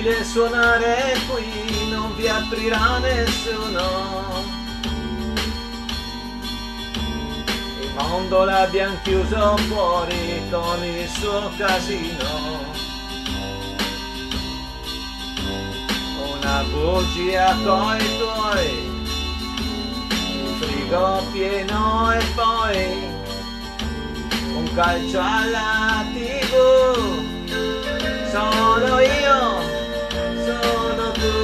inutile suonare qui, non vi aprirà nessuno. Il mondo l'abbiamo chiuso fuori con il suo casino. Una bugia coi tuoi, il frigo pieno e poi un calcio alla TV. Sono io, sono tu.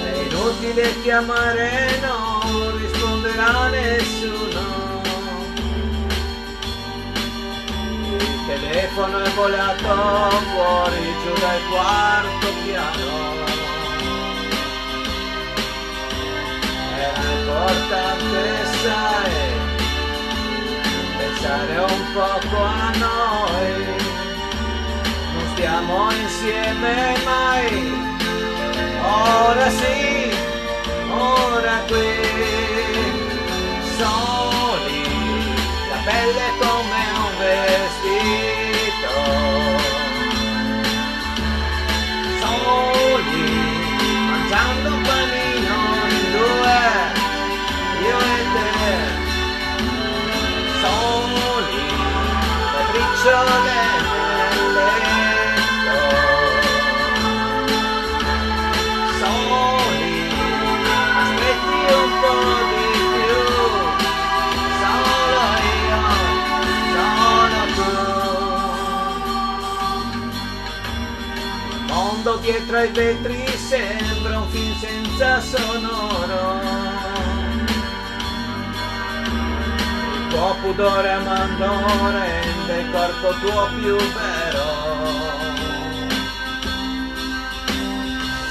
È inutile chiamare, non risponderà nessuno. Il telefono è volato fuori giù dal quarto piano. Era importante, sai, pensare un poco a noi. Non stiamo insieme mai, ora sì, ora qui. Soli, la pelle come un vestito. Soli, mangiando un panino in due, io e te. Soli, le briciole nel letto. Soli, aspetti un po' di più. Solo io, solo tu. Il mondo dietro ai vetri sembra un film senza sonoro. Il tuo pudore amando rende il corpo tuo più vero.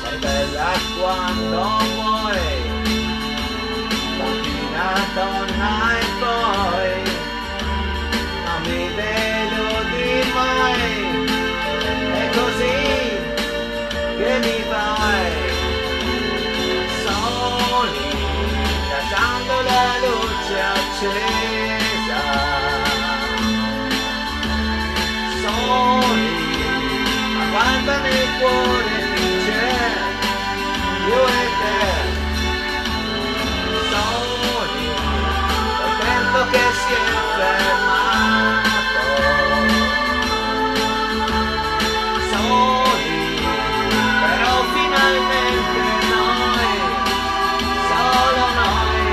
Sei bella quando vuoi, bambina, donna e poi non mi deludi mai. È così che mi vai. Soli, lasciando la luce accesa. Soli, ma guarda nel cuore vince, io e te. Soli, col tempo che si è fermato. Soli, però finalmente noi, solo noi,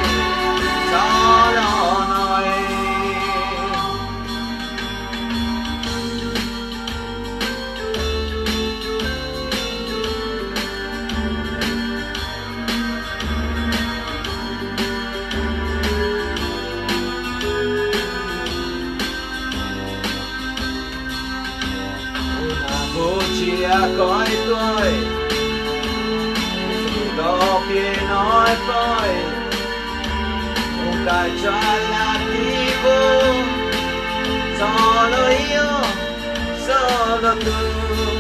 solo noi. Una bugia coi tuoi, il frigo pieno e poi un calcio alla TV. Solo io, solo tu.